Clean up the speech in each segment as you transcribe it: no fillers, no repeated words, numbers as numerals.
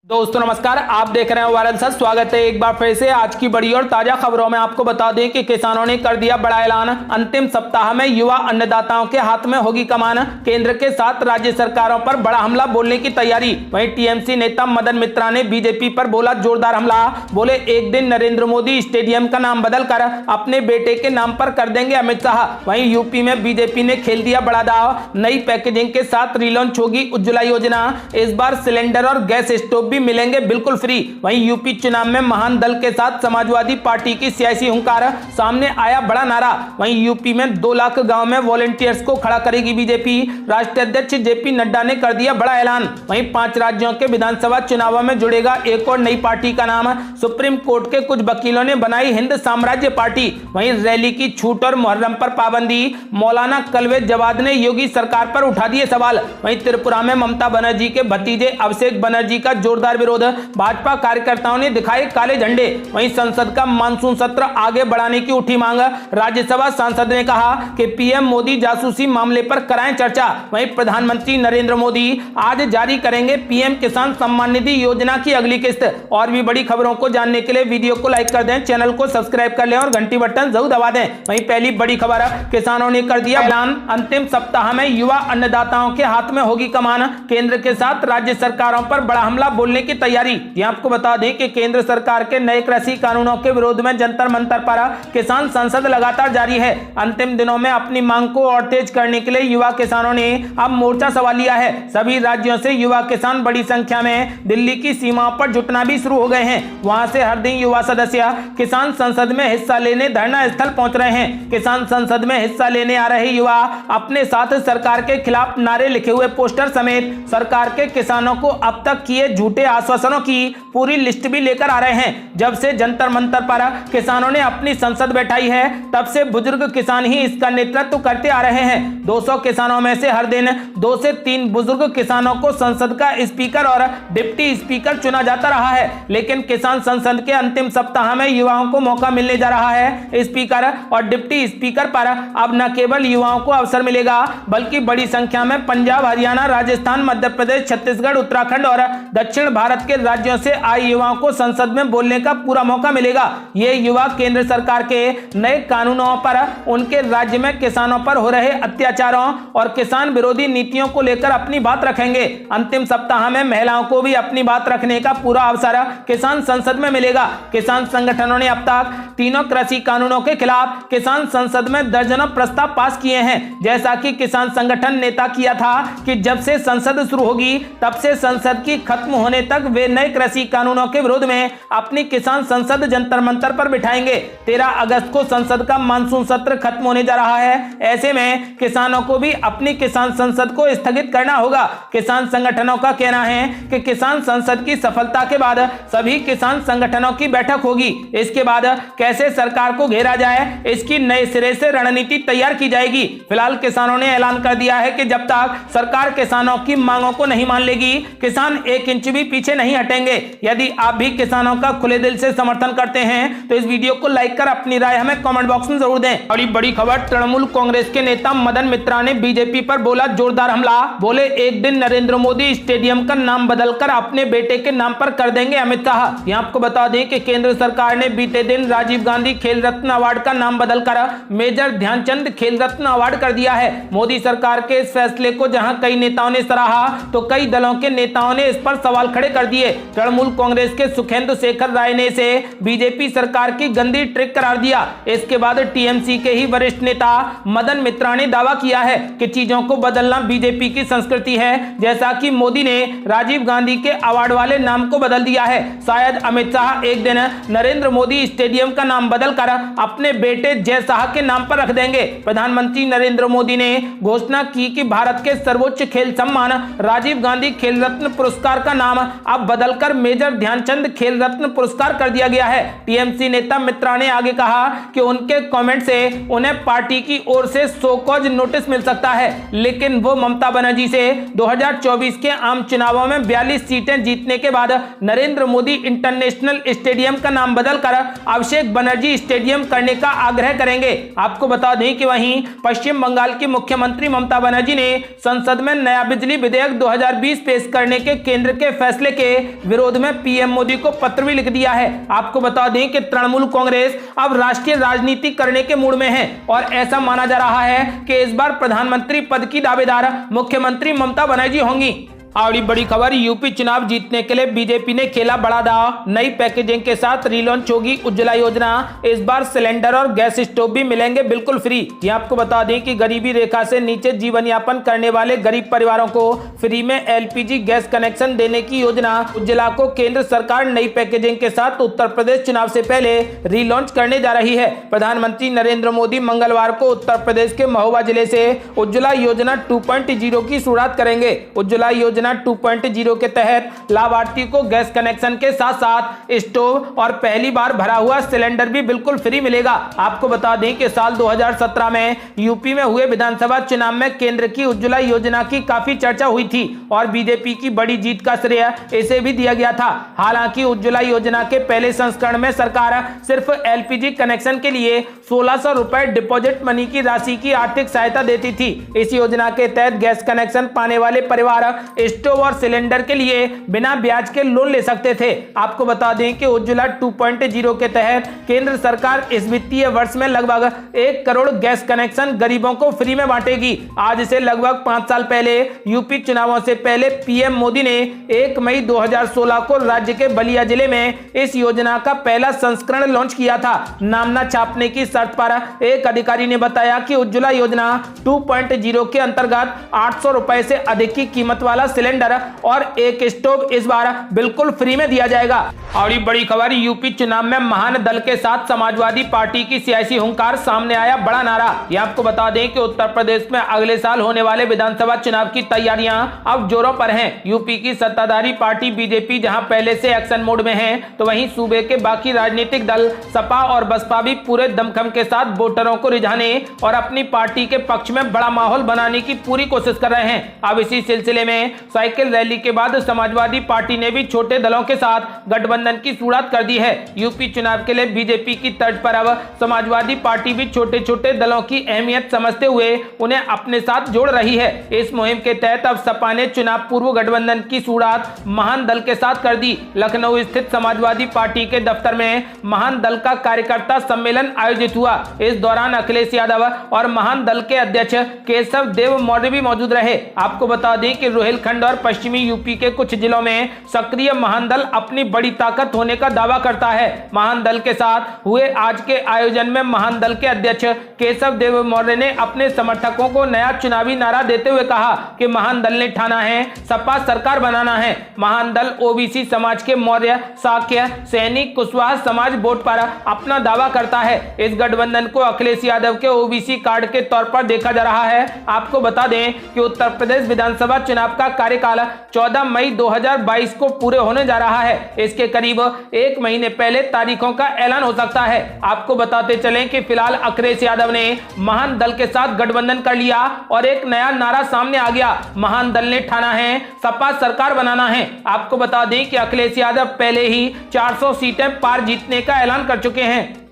दोस्तों नमस्कार, आप देख रहे हैं वायरल सच। स्वागत है एक बार फिर से आज की बड़ी और ताजा खबरों में। आपको बता दें कि किसानों ने कर दिया बड़ा ऐलान। अंतिम सप्ताह में युवा अन्नदाताओं के हाथ में होगी कमान। केंद्र के साथ राज्य सरकारों पर बड़ा हमला बोलने की तैयारी। वहीं टीएमसी नेता मदन मित्रा ने बीजेपी पर बोला जोरदार हमला। बोले एक दिन नरेंद्र मोदी स्टेडियम का नाम बदलकर अपने बेटे के नाम पर कर देंगे अमित शाह। वहीं यूपी में बीजेपी ने खेल दिया बड़ा दाव। नई पैकेजिंग के साथ रिलॉन्च होगी उज्ज्वला योजना। इस बार सिलेंडर और गैस स्टोव मिलेंगे बिल्कुल फ्री। वहीं यूपी चुनाव में महान दल के साथ समाजवादी पार्टी की सियासी हुंकार, सामने आया बड़ा नारा। वहीं यूपी में 2 लाख गांव में वॉलंटियर्स को खड़ा करेगी बीजेपी। राष्ट्रीय अध्यक्ष जेपी नड्डा ने कर दिया बड़ा ऐलान। वहीं 5 राज्यों के विधानसभा चुनावों में जुड़ेगा एक और नई पार्टी का नाम। सुप्रीम कोर्ट के कुछ वकीलों ने बनाई हिंद साम्राज्य पार्टी। वहीं रैली की छूट और मुहर्रम पर पाबंदी। मौलाना कलवे जवाद ने योगी सरकार पर उठा दिए सवाल। वहीं त्रिपुरा में ममता बनर्जी के भतीजे अभिषेक बनर्जी का जोरदार विरोध। भाजपा कार्यकर्ताओं ने दिखाए काले झंडे। वहीं संसद का मानसून सत्र आगे बढ़ाने की उठी मांग। राज्यसभा सांसद ने कहा कि पीएम मोदी जासूसी मामले पर कराएं चर्चा। वहीं प्रधानमंत्री नरेंद्र मोदी आज जारी करेंगे पीएम किसान सम्मान निधि योजना की अगली किस्त। और भी बड़ी खबरों को जानने के लिए वीडियो को लाइक कर दें, चैनल को सब्सक्राइब कर लें और घंटी बटन जरूर दबा दें। वहीं पहली बड़ी खबर, किसानों ने कर दिया ऐलान। अंतिम सप्ताह में युवा अन्नदाताओं के हाथ में होगी कमान। केंद्र के साथ राज्य सरकारों पर बड़ा हमला बोलने की तैयारी। आपको बता दें कि केंद्र सरकार के नए कृषि कानूनों के विरोध में जंतर मंतर पर किसान संसद लगातार जारी है। अंतिम दिनों में अपनी मांग को और तेज करने के लिए युवा किसानों ने अब मोर्चा संभाल लिया है। सभी राज्यों से युवा किसान बड़ी संख्या में दिल्ली की सीमाओं पर जुटना भी शुरू हो गए हैं। वहां से हर दिन युवा सदस्य किसान संसद में हिस्सा लेने धरना स्थल पहुंच रहे हैं। किसान संसद में हिस्सा लेने आ रहे युवा अपने साथ सरकार के खिलाफ नारे लिखे हुए पोस्टर समेत सरकार के किसानों को अब तक किए झूठे आश्वासनों की पूरी लिस्ट भी लेकर आ रहे हैं। जब से जंतर मंतर पर किसानों ने अपनी संसद बैठाई है, तब से बुजुर्ग किसान ही इसका नेतृत्व करते आ रहे हैं। 200 किसानों में से हर दिन 2 से 3 बुजुर्ग किसानों को संसद का स्पीकर और डिप्टी स्पीकर चुना जाता रहा है। लेकिन किसान संसद के अंतिम सप्ताह में युवाओं को मौका मिलने जा रहा है। स्पीकर और डिप्टी स्पीकर पर अब न केवल युवाओं को अवसर मिलेगा, बल्कि बड़ी संख्या में पंजाब, हरियाणा, राजस्थान, मध्य प्रदेश, छत्तीसगढ़, उत्तराखंड और दक्षिण भारत के राज्यों से आए युवाओं को संसद में बोलने का पूरा मौका मिलेगा। ये युवा केंद्र सरकार के नए कानूनों पर, उनके राज्य में किसानों पर हो रहे अत्याचारों और किसान विरोधी नीतियों को लेकर अपनी बात रखेंगे। अंतिम सप्ताह में महिलाओं को भी अपनी बात रखने का पूरा अवसर किसान संसद में मिलेगा। किसान संगठनों ने अब तक तीनों कृषि कानूनों के खिलाफ किसान संसद में दर्जनों प्रस्ताव पास किए हैं। जैसा कि किसान संगठन नेता किया था कि जब से संसद शुरू होगी तब से संसद की खत्म होने तक वे नए कृषि कानूनों के विरोध में अपनी किसान संसद जंतर मंतर पर बिठाएंगे। 13 अगस्त को संसद का मानसून सत्र खत्म होने जा रहा है। ऐसे में किसानों को भी अपनी किसान संसद को स्थगित करना होगा। किसान संगठनों का कहना है कि किसान संसद की सफलता के बाद सभी किसान संगठनों की बैठक होगी। इसके बाद कैसे सरकार को घेरा जाए, इसकी नए सिरे से रणनीति तैयार की जाएगी। फिलहाल किसानों ने ऐलान कर दिया है कि जब तक सरकार किसानों की मांगों को नहीं मान लेगी, किसान 1 इंच भी पीछे नहीं हटेंगे। यदि आप भी किसानों का खुले दिल से समर्थन करते हैं तो इस वीडियो को लाइक कर अपनी राय हमें कमेंट बॉक्स में जरूर दें। और बड़ी खबर, तृणमूल कांग्रेस के नेता मदन मित्रा ने बीजेपी पर बोला जोरदार हमला। बोले एक दिन नरेंद्र मोदी स्टेडियम का नाम बदलकर अपने बेटे के नाम पर कर देंगे अमित शाह। यहाँ आपको बता दें कि केंद्र सरकार ने बीते दिन राजीव गांधी खेल रत्न अवार्ड का नाम बदलकर मेजर ध्यानचंद खेल रत्न अवार्ड कर दिया है। मोदी सरकार के इस फैसले को जहां कई नेताओं ने सराहा तो कई दलों के नेताओं ने इस पर सवाल खड़े कर दिए। तृणमूल कांग्रेस के सुखेंदु शेखर राय ने इसे बीजेपी सरकार की गंदी ट्रिक करार दिया। इसके बाद टीएमसी के ही वरिष्ठ नेता मदन मित्रा ने दावा किया है कि चीजों को बदलना बीजेपी की संस्कृति है। जैसा कि मोदी ने राजीव गांधी के अवार्ड वाले नाम को बदल दिया है, शायद अमित शाह एक दिन नरेंद्र मोदी स्टेडियम का नाम बदलकर अपने बेटे जय शाह के नाम पर रख देंगे। प्रधानमंत्री नरेंद्र मोदी ने घोषणा की कि भारत के सर्वोच्च खेल सम्मान राजीव गांधी खेल रत्न पुरस्कार का नाम अब बदलकर मेजर ध्यानचंद खेल रत्न पुरस्कार कर दिया गया है। टीएमसी नेता मित्रा ने आगे कहा कि उनके कमेंट से उन्हें पार्टी की ओर से शो कॉज नोटिस मिल सकता है, लेकिन वो ममता बनर्जी से 2024 के आम चुनावों में 42 सीटें जीतने के बाद नरेंद्र मोदी इंटरनेशनल स्टेडियम का नाम बदलकर अभिषेक बनर्जी स्टेडियम करने का आग्रह करेंगे। आपको बता दें कि वहीं पश्चिम बंगाल की मुख्यमंत्री ममता बनर्जी ने संसद में नया बिजली विधेयक 2020 पेश करने के केंद्र के फैसले फैसले के विरोध में पीएम मोदी को पत्र भी लिख दिया है। आपको बता दें कि तृणमूल कांग्रेस अब राष्ट्रीय राजनीति करने के मूड में है और ऐसा माना जा रहा है कि इस बार प्रधानमंत्री पद की दावेदार मुख्यमंत्री ममता बनर्जी होंगी। और बड़ी खबर, यूपी चुनाव जीतने के लिए बीजेपी ने खेला बड़ा दांव। नई पैकेजिंग के साथ रीलॉन्च होगी उज्ज्वला योजना। इस बार सिलेंडर और गैस स्टोव भी मिलेंगे बिल्कुल फ्री। ये आपको बता दें कि गरीबी रेखा से नीचे जीवन यापन करने वाले गरीब परिवारों को फ्री में एलपीजी गैस कनेक्शन देने की योजना उज्ज्वला को केंद्र सरकार नई पैकेजिंग के साथ उत्तर प्रदेश चुनाव से पहले रीलॉन्च करने जा रही है। प्रधानमंत्री नरेंद्र मोदी मंगलवार को उत्तर प्रदेश के महोबा जिले से उज्ज्वला योजना 2.0 की शुरुआत करेंगे। उज्ज्वला योजना 2.0 के तहत लाभार्थी को गैस कनेक्शन के साथ साथ स्टोव और पहली बार भरा हुआ सिलेंडर भी बिल्कुल फ्री मिलेगा। आपको बता दें कि साल 2017 में यूपी में हुए विधानसभा चुनाव में केंद्र की उज्ज्वला योजना की काफी चर्चा हुई थी और बीजेपी की बड़ी जीत का श्रेय इसे भी दिया गया था। हालांकि उज्ज्वला योजना के पहले संस्करण में सरकार सिर्फ एलपीजी कनेक्शन के लिए 1600 रुपए डिपॉजिट मनी की राशि की आर्थिक सहायता देती थी। इस योजना के तहत गैस कनेक्शन पाने वाले परिवार स्टोव और सिलेंडर के लिए बिना ब्याज के लोन ले सकते थे। आपको बता दें कि उज्ज्वला 2.0 के तहत केंद्र सरकार इस वित्तीय वर्ष में लगभग 1 करोड़ गैस कनेक्शन गरीबों को फ्री में बांटेगी। आज से लगभग 5 साल पहले यूपी चुनावों से पहले पीएम मोदी ने 1 मई 2016 को राज्य के बलिया जिले में इस योजना का पहला संस्करण लॉन्च किया था। नाम न छापने की शर्त पर एक अधिकारी ने बताया कि उज्ज्वला योजना 2.0 के अंतर्गत 800 रुपए से अधिक की कीमत वाला सिलेंडर और एक स्टोव इस बार बिल्कुल फ्री में दिया जाएगा। और ये बड़ी खबर, यूपी चुनाव में महान दल के साथ समाजवादी पार्टी की सियासी हुंकार, सामने आया बड़ा नारा। ये आपको बता दें कि उत्तर प्रदेश में अगले साल होने वाले विधानसभा चुनाव की तैयारियां अब जोरों पर हैं। यूपी की सत्ताधारी पार्टी बीजेपी जहां पहले से एक्शन मोड में है, तो वहीं सूबे के बाकी राजनीतिक दल सपा और बसपा भी पूरे दमखम के साथ वोटरों को रिझाने और अपनी पार्टी के पक्ष में बड़ा माहौल बनाने की पूरी कोशिश कर रहे हैं। अब इसी सिलसिले में साइकिल रैली के बाद समाजवादी पार्टी ने भी छोटे दलों के साथ गठबंधन की शुरुआत कर दी है। यूपी चुनाव के लिए बीजेपी की तर्ज पर अब समाजवादी पार्टी भी छोटे छोटे दलों की अहमियत समझते हुए उन्हें अपने साथ जोड़ रही है। इस मुहिम के तहत अब सपा ने चुनाव पूर्व गठबंधन की शुरुआत महान दल के साथ कर दी। लखनऊ स्थित समाजवादी पार्टी के दफ्तर में महान दल का कार्यकर्ता सम्मेलन आयोजित हुआ। इस दौरान अखिलेश यादव और महान दल के अध्यक्ष केशव देव मौर्य भी मौजूद रहे। आपको बता दें कि रोहिलखंड और पश्चिमी यूपी के कुछ जिलों में सक्रिय महान दल अपनी बड़ी ताकत होने का दावा करता है। महान दल के साथ हुए आज के आयोजन में महान दल के अध्यक्ष केशव देव मौर्य ने अपने समर्थकों को नया चुनावी नारा देते हुए कहा कि महान दल ने ठाना है सपा सरकार बनाना है। महान दल ओबीसी समाज के मौर्य, शाक्य, सैनिक, कुशवाहा समाज वोट पर अपना दावा करता है। इस गठबंधन को अखिलेश यादव के ओबीसी कार्ड के तौर पर देखा जा रहा है। आपको बता दें कि उत्तर प्रदेश विधानसभा चुनाव का कार्यकाल 14 मई 2022 को पूरे होने जा रहा है। इसके करीब 1 महीने पहले तारीखों का ऐलान हो सकता है। आपको बताते चलें कि फिलहाल अखिलेश यादव ने महान दल के साथ गठबंधन कर लिया और एक नया नारा सामने आ गया, महान दल ने ठाना है सपा सरकार बनाना है। आपको बता दें कि अखिलेश यादव पहले ही 400 सीटें पार जीतने का ऐलान कर चुके हैं।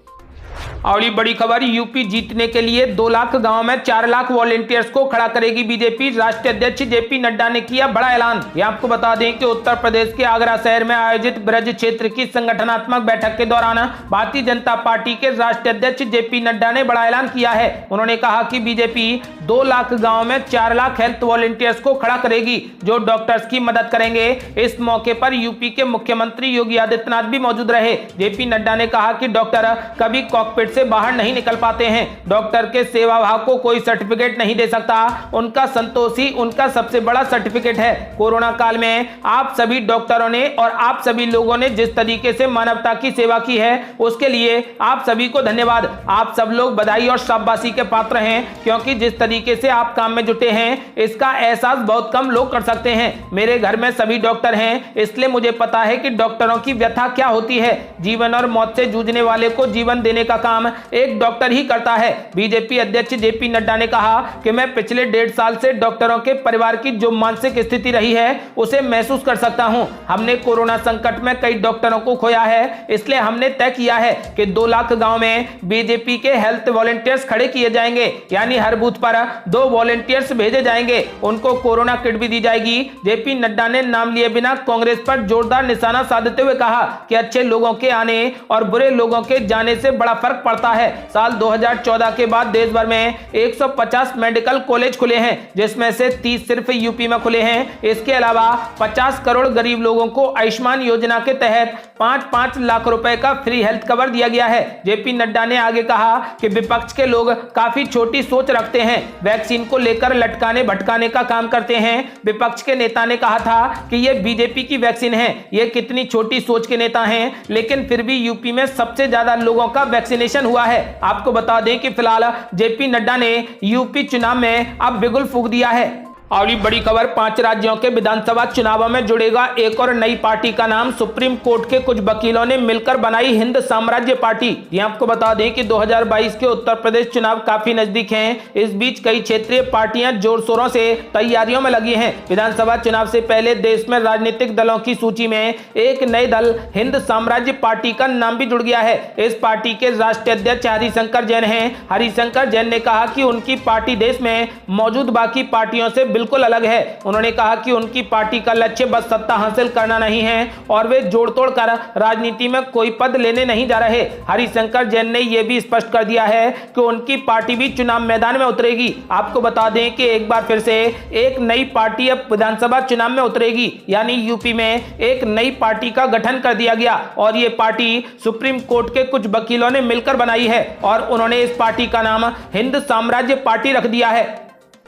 और ये बड़ी खबर, यूपी जीतने के लिए 2 लाख गांव में 4 लाख वॉलेंटियर्स को खड़ा करेगी बीजेपी। राष्ट्रीय अध्यक्ष जेपी नड्डा ने किया बड़ा ऐलान। ये आपको बता दें कि उत्तर प्रदेश के आगरा शहर में आयोजित ब्रज क्षेत्र की संगठनात्मक बैठक के दौरान भारतीय जनता पार्टी के राष्ट्रीय अध्यक्ष जेपी नड्डा ने बड़ा ऐलान किया है। उन्होंने कहा कि बीजेपी 2 लाख गाँव में 4 लाख हेल्थ वॉलेंटियर्स को खड़ा करेगी जो डॉक्टर्स की मदद करेंगे। इस मौके पर यूपी के मुख्यमंत्री योगी आदित्यनाथ भी मौजूद रहे। जेपी नड्डा ने कहा कि डॉक्टर कभी कॉकपिट से बाहर नहीं निकल पाते हैं। डॉक्टर के सेवा भाव को कोई सर्टिफिकेट नहीं दे सकता। उनका संतोष ही उनका सबसे बड़ा सर्टिफिकेट है। कोरोना काल में आप सभी डॉक्टरों ने और आप सभी लोगों ने जिस तरीके से मानवता की सेवा की है उसके लिए आप सभी को धन्यवाद। आप सब लोग बधाई और शाबाशी के पात्र हैं क्योंकि जिस तरीके से आप काम में जुटे हैं इसका एहसास बहुत कम लोग कर सकते हैं। मेरे घर में सभी डॉक्टर हैं इसलिए मुझे पता है कि डॉक्टरों की व्यथा क्या होती है। जीवन और मौत से जूझने वाले को जीवन देने का काम एक डॉक्टर ही करता है। बीजेपी अध्यक्ष जेपी नड्डा ने कहा कि मैं पिछले 1.5 साल से डॉक्टरों के परिवार की जो मानसिक स्थिति रही है उसे महसूस कर सकता हूं। हमने कोरोना संकट में कई डॉक्टरों को खोया है, इसलिए हमने तय किया है कि 2 लाख गांव में बीजेपी के हेल्थ वॉलेंटियर्स खड़े किए जाएंगे, यानी हर बूथ पर 2 वॉलंटियर्स भेजे जाएंगे, उनको कोरोना किट भी दी जाएगी। जेपी नड्डा ने नाम लिए बिना कांग्रेस पर जोरदार निशाना साधते हुए कहा कि अच्छे लोगों के आने और बुरे लोगों के जाने से बड़ा फर्क पड़ता है। साल 2014 के बाद देश भर में 150 मेडिकल कॉलेज खुले हैं, जिसमें से 30 सिर्फ यूपी में खुले हैं। इसके अलावा 50 करोड़ गरीब लोगों को आयुष्मान योजना के तहत 5-5 लाख रुपए का फ्री हेल्थ कवर दिया गया है। जेपी नड्डा ने आगे कहा कि विपक्ष के लोग काफी छोटी सोच रखते हैं, वैक्सीन को लेकर लटकाने भटकाने का काम करते हैं। विपक्ष के नेता ने कहा था कि यह बीजेपी की वैक्सीन है। ये कितनी छोटी सोच के नेता हैं, लेकिन फिर भी यूपी में सबसे ज्यादा लोगों का वैक्सीनेशन हुआ है। आपको बता दें कि फिलहाल जेपी नड्डा ने यूपी चुनाव में अब बिगुल फूंक दिया है। अगली बड़ी खबर, 5 राज्यों के विधानसभा चुनावों में जुड़ेगा एक और नई पार्टी का नाम। सुप्रीम कोर्ट के कुछ वकीलों ने मिलकर बनाई हिंद साम्राज्य पार्टी। ये आपको बता दें कि 2022 के उत्तर प्रदेश चुनाव काफी नजदीक हैं। इस बीच कई क्षेत्रीय पार्टियां जोर शोरों से तैयारियों में लगी हैं। विधानसभा चुनाव से पहले देश में राजनीतिक दलों की सूची में एक नए दल हिंद साम्राज्य पार्टी का नाम भी जुड़ गया है। इस पार्टी के राष्ट्रीय अध्यक्ष हरिशंकर जैन हैं। हरिशंकर जैन ने कहा कि उनकी पार्टी देश में मौजूद बाकी पार्टियों से बिल्कुल अलग है। उन्होंने कहा कि उनकी पार्टी का लक्ष्य बस सत्ता हासिल करना नहीं है और वे जोड़ तोड़ कर राजनीति में कोई पद लेने नहीं जा रहे। हरिशंकर जैन ने यह भी स्पष्ट कर दिया है कि उनकी पार्टी भी चुनाव मैदान में उतरेगी। आपको बता दें कि एक बार फिर से एक नई पार्टी अब विधानसभा चुनाव में उतरेगी, यानी यूपी में एक नई पार्टी का गठन कर दिया गया और यह पार्टी सुप्रीम कोर्ट के कुछ वकीलों ने मिलकर बनाई है और उन्होंने इस पार्टी का नाम हिंद साम्राज्य पार्टी रख दिया है।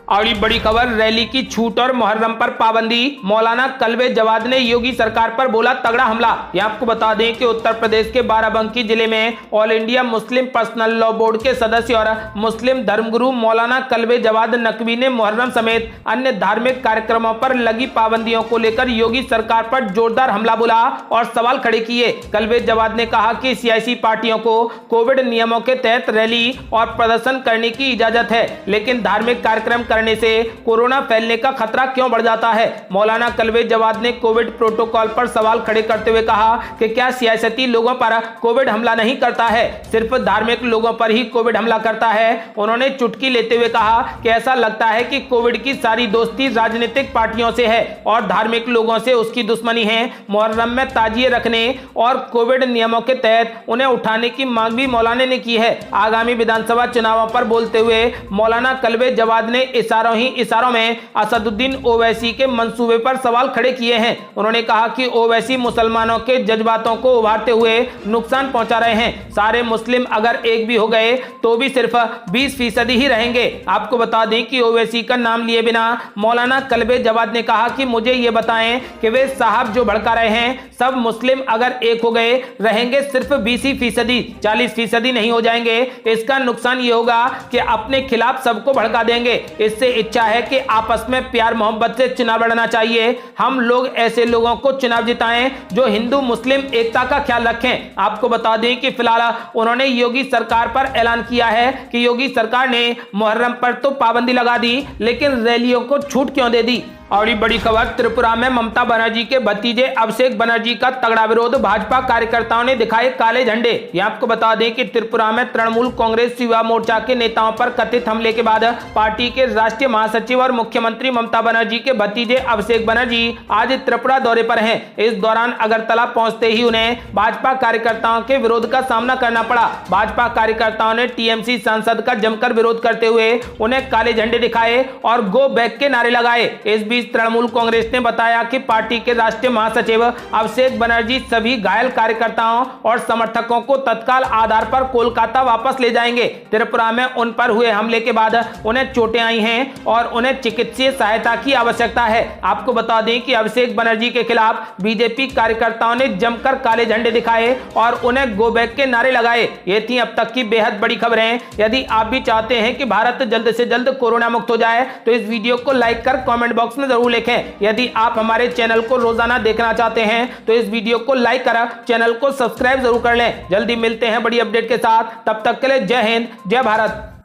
अगली बड़ी खबर, रैली की छूट और मुहर्रम पर पाबंदी। मौलाना कल्बे जवाद ने योगी सरकार पर बोला तगड़ा हमला। ये आपको बता दें कि उत्तर प्रदेश के बाराबंकी जिले में all India Muslim personal law board के सदस्य और मुस्लिम धर्मगुरु मौलाना कल्बे जवाद नकवी ने मुहर्रम समेत अन्य धार्मिक कार्यक्रमों पर लगी पाबंदियों को लेकर योगी सरकार पर जोरदार हमला बोला और सवाल खड़े किए। कल्बे जवाद ने कहा कि सियासी पार्टियों को कोविड नियमों के तहत रैली और प्रदर्शन करने की इजाजत है, लेकिन धार्मिक कार्यक्रम करने से कोरोना फैलने का खतरा क्यों बढ़ जाता है। मौलाना कल्बे जवाद ने कोविड प्रोटोकॉल पर सवाल खड़े करते हुए कहा कि क्या सियासती लोगों पर कोविड हमला नहीं करता है, सिर्फ धार्मिक लोगों पर ही कोविड हमला करता है। उन्होंने चुटकी लेते हुए कहा कि ऐसा लगता है कि कोविड की सारी दोस्ती राजनीतिक पार्टियों से है और धार्मिक लोगों से उसकी दुश्मनी है। मुहर्रम में ताजिए रखने और कोविड नियमों के तहत उन्हें उठाने की मांग भी मौलाना ने की है। आगामी विधानसभा चुनावों पर बोलते हुए मौलाना कल्बे जवाद ने इशारों में असदुद्दीन ओवैसी के मंसूबे पर सवाल खड़े किए हैं। उन्होंने कहा कि ओवैसी मुसलमानों के जज्बातों को उभारते हुए नुकसान पहुंचा रहे हैं। सारे मुस्लिम अगर एक भी हो गए तो भी सिर्फ 20% ही रहेंगे। आपको बता दें कि ओवैसी का नाम लिए बिना मौलाना कल्बे जवाद ने कहा कि मुझे ये बताएं कि वे साहब जो भड़का रहे हैं, सब मुस्लिम अगर एक हो गए रहेंगे सिर्फ 20%, 40% नहीं हो जाएंगे। इसका नुकसान ये होगा कि अपने खिलाफ सबको भड़का देंगे। इससे इच्छा है कि आपस में प्यार मोहब्बत से चुनाव लड़ना चाहिए। हम लोग ऐसे लोगों को चुनाव जिताएं जो हिंदू मुस्लिम एकता का ख्याल रखें। आपको बता दें कि फिलहाल उन्होंने योगी सरकार पर ऐलान किया है कि योगी सरकार ने मुहर्रम पर तो पाबंदी लगा दी, लेकिन रैलियों को छूट क्यों दे दी। और बड़ी खबर, त्रिपुरा में ममता बनर्जी के भतीजे अभिषेक बनर्जी का तगड़ा विरोध। भाजपा कार्यकर्ताओं ने दिखाए काले झंडे। ये आपको बता दें कि त्रिपुरा में तृणमूल कांग्रेस युवा मोर्चा के नेताओं पर कथित हमले के बाद पार्टी के राष्ट्रीय महासचिव और मुख्यमंत्री ममता बनर्जी के भतीजे अभिषेक बनर्जी आज त्रिपुरा दौरे पर हैं। इस दौरान अगरतला पहुंचते ही उन्हें भाजपा कार्यकर्ताओं के विरोध का सामना करना पड़ा। भाजपा कार्यकर्ताओं ने टीएमसी सांसद का जमकर विरोध करते हुए उन्हें काले झंडे दिखाए और गो बैक के नारे लगाए। इस तृणमूल कांग्रेस ने बताया कि पार्टी के राष्ट्रीय महासचिव अभिषेक बनर्जी सभी घायल कार्यकर्ताओं और समर्थकों को तत्काल आधार पर कोलकाता वापस ले जाएंगे। त्रिपुरा में उन पर हुए हमले के बाद उन्हें चोटें आई हैं और उन्हें चिकित्सीय सहायता की आवश्यकता है। आपको बता दें कि अभिषेक बनर्जी के खिलाफ बीजेपी कार्यकर्ताओं ने जमकर काले झंडे दिखाए और उन्हें गो बैक के नारे लगाए। ये थी अब तक की बेहद बड़ी खबरें। यदि आप भी चाहते हैं कि भारत जल्द से जल्द कोरोना मुक्त हो जाए तो इस वीडियो को लाइक कर कमेंट बॉक्स में जरूर लिखें। यदि आप हमारे चैनल को रोजाना देखना चाहते हैं तो इस वीडियो को लाइक कर चैनल को सब्सक्राइब जरूर कर लें। जल्दी मिलते हैं बड़ी अपडेट के साथ, तब तक के लिए जय हिंद, जय भारत।